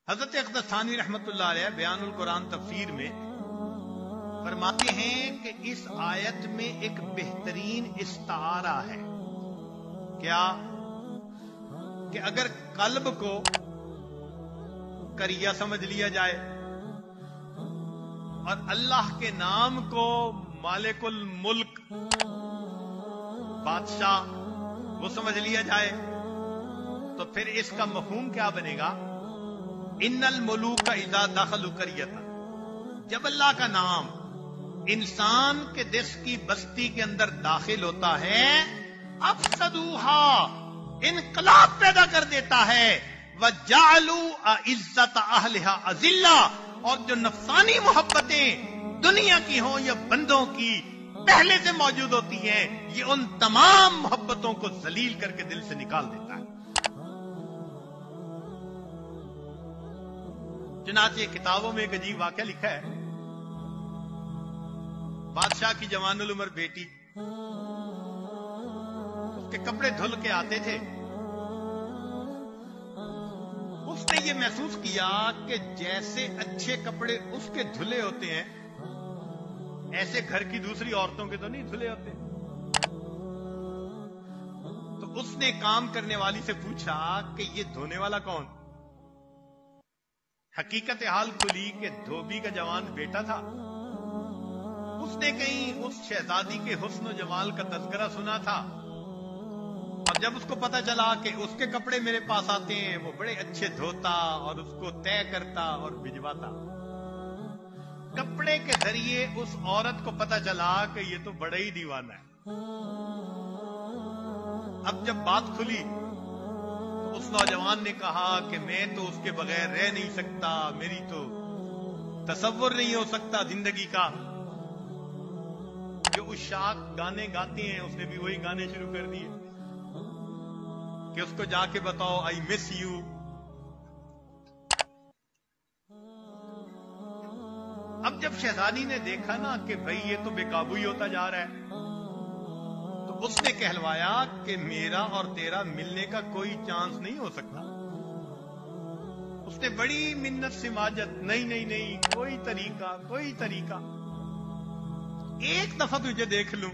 حضرت اقدس تھانوی رحمت اللہ علیہ بیان القرآن تفسیر میں فرماتے ہیں کہ اس آیت میں ایک بہترین استعارہ ہے. کیا؟ کہ اگر قلب کو کریا سمجھ لیا جائے اور اللہ کے نام کو مالک الملک بادشاہ وہ سمجھ لیا جائے تو پھر اس کا مفہوم کیا بنے گا؟ ان الملوک اذا دخلوا قریۃ، جب اللہ کا نام انسان کے دس کی بستی کے اندر داخل ہوتا ہے افسدوها، انقلاب پیدا کر دیتا ہے، وجعلوا عزت اہلھا اذلہ، اور جو نفسانی محبتیں دنیا کی ہوں یا بندوں کی پہلے سے موجود ہوتی ہیں، یہ ان تمام محبتوں کو ذلیل کر کے دل سے نکال دیتا ہے. چنانچہ کتابوں میں ایک عجیب واقعہ لکھا ہے. بادشاہ کی جوان العمر بیٹی اس کے کپڑے دھل کے آتے تھے. اس نے یہ محسوس کیا کہ جیسے اچھے کپڑے اس کے دھلے ہوتے ہیں ایسے گھر کی دوسری عورتوں کے تو نہیں دھلے ہوتے. تو اس نے کام کرنے والی سے پوچھا کہ یہ دھونے والا کون؟ حقیقت حال کھلی کہ دھوبی کا جوان بیٹا تھا. اس نے کہیں اس شہزادی کے حسن و جمال کا تذکرہ سنا تھا، اور جب اس کو پتا چلا کہ اس کے کپڑے میرے پاس آتے ہیں وہ بڑے اچھے دھوتا اور اس کو طے کرتا اور بھجواتا. کپڑے کے ذریعے اس عورت کو پتا چلا کہ یہ تو بڑا ہی دیوانہ ہے. اب جب بات کھلی تو اس نوجوان نے کہا کہ میں تو اس کے بغیر رہ نہیں سکتا، میری تو تصور نہیں ہو سکتا زندگی کا. جو عشاق گانے گاتے ہیں اس نے بھی وہی گانے شروع کر دیے کہ اس کو جا کے بتاؤ آئی مس یو. اب جب شہزادی نے دیکھا نا کہ بھئی یہ تو بے قابو ہی ہوتا جا رہا ہے تو اس نے کہلوایا کہ میرا اور تیرا ملنے کا کوئی چانس نہیں ہو سکتا. اس نے بڑی منت سماجت، نہیں نہیں نہیں، کوئی طریقہ، ایک دفعہ تجھے دیکھ لوں،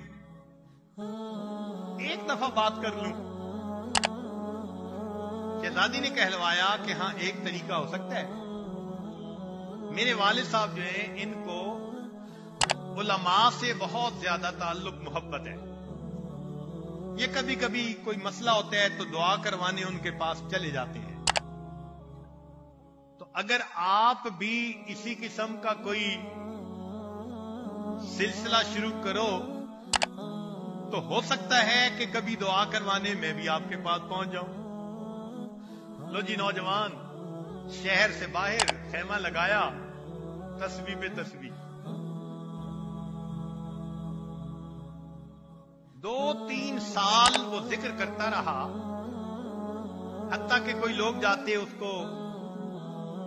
ایک دفعہ بات کر لوں. شہزادی نے کہلوایا کہ ہاں ایک طریقہ ہو سکتا ہے. میرے والد صاحب جو ہیں ان کو علماء سے بہت زیادہ تعلق محبت ہے. یہ کبھی کبھی کوئی مسئلہ ہوتا ہے تو دعا کروانے ان کے پاس چلے جاتے ہیں. تو اگر آپ بھی اسی قسم کا کوئی سلسلہ شروع کرو تو ہو سکتا ہے کہ کبھی دعا کروانے میں بھی آپ کے پاس پہنچ جاؤں. لو جی نوجوان شہر سے باہر خیمہ لگایا، تسبیح پہ تسبیح. 2-3 سال وہ ذکر کرتا رہا، حتیٰ کہ کوئی لوگ جاتے اس کو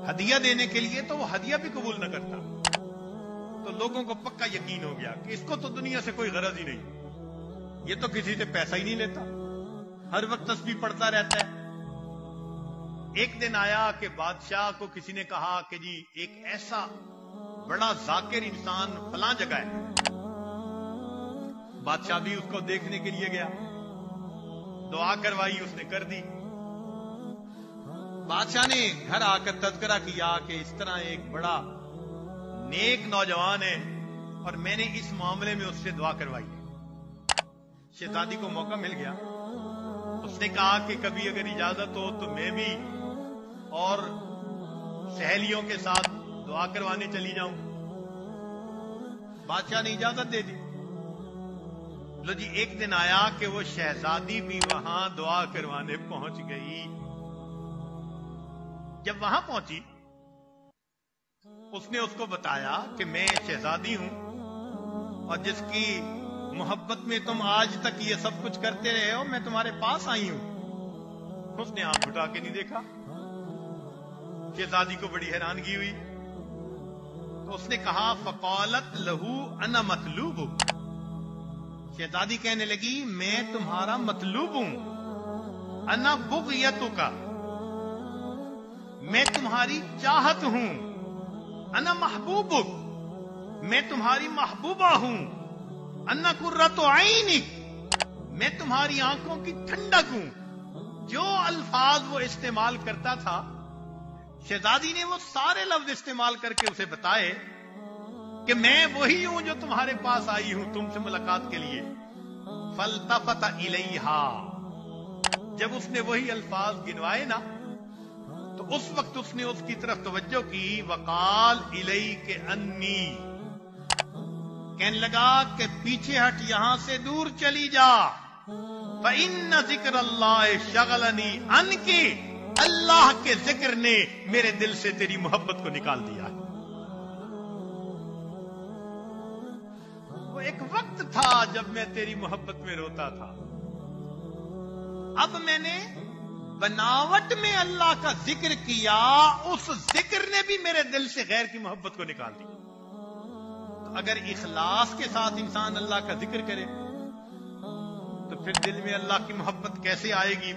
ہدیہ دینے کے لیے تو وہ ہدیہ بھی قبول نہ کرتا. تو لوگوں کو پکا یقین ہو گیا کہ اس کو تو دنیا سے کوئی غرض ہی نہیں، یہ تو کسی سے پیسہ ہی نہیں لیتا، ہر وقت تسبیح پڑھتا رہتا ہے. ایک دن آیا کہ بادشاہ کو کسی نے کہا کہ جی ایک ایسا بڑا ذاکر انسان فلاں جگہ ہے. بادشاہ بھی اس کو دیکھنے کے لیے گیا، دعا کروائی اس نے کر دی. بادشاہ نے گھر آ کر تذکرہ کیا کہ اس طرح ایک بڑا نیک نوجوان ہے اور میں نے اس معاملے میں اس سے دعا کروائی ہے. شہزادی کو موقع مل گیا. اس نے کہا کہ کبھی اگر اجازت ہو تو میں بھی اور سہیلیوں کے ساتھ دعا کروانے چلی جاؤں. بادشاہ نے اجازت دے دی. لو جی ایک دن آیا کہ وہ شہزادی بھی وہاں دعا کروانے پہنچ گئی. جب وہاں پہنچی اس نے اس کو بتایا کہ میں شہزادی ہوں اور جس کی محبت میں تم آج تک یہ سب کچھ کرتے رہے ہو میں تمہارے پاس آئی ہوں. اس نے آنکھ اٹھا کے نہیں دیکھا. شہزادی کو بڑی حیرانگی ہوئی تو اس نے کہا فقالت لہو انا مطلوب. شہزادی کہنے لگی میں تمہارا مطلوب ہوں. انا بغیتک، میں تمہاری چاہت ہوں، انا محبوبک، میں تمہاری محبوبہ ہوں، انا قرۃ عینک، میں تمہاری آنکھوں کی ٹھنڈک ہوں۔ جو الفاظ وہ استعمال کرتا تھا، شہزادی نے وہ سارے لفظ استعمال کر کے اسے بتائے کہ میں وہی ہوں جو تمہارے پاس آئی ہوں تم سے ملاقات کے لیے۔ فالتفت الیہا، جب اس نے وہی الفاظ گنوائے نا تو اس وقت اس نے اس کی طرف توجہ کی، وقال الیک انی، کہنے لگا کہ پیچھے ہٹ، یہاں سے دور چلی جا، فإن ذکر اللہ شغلنی عنک، اللہ کے ذکر نے میرے دل سے تیری محبت کو نکال دیا ہے۔ وہ ایک وقت تھا جب میں تیری محبت میں روتا تھا، اب میں نے بناوٹ میں اللہ کا ذکر کیا، اس ذکر نے بھی میرے دل سے غیر کی محبت کو نکال دی۔ تو اگر اخلاص کے ساتھ انسان اللہ کا ذکر کرے تو پھر دل میں اللہ کی محبت کیسے آئے گی؟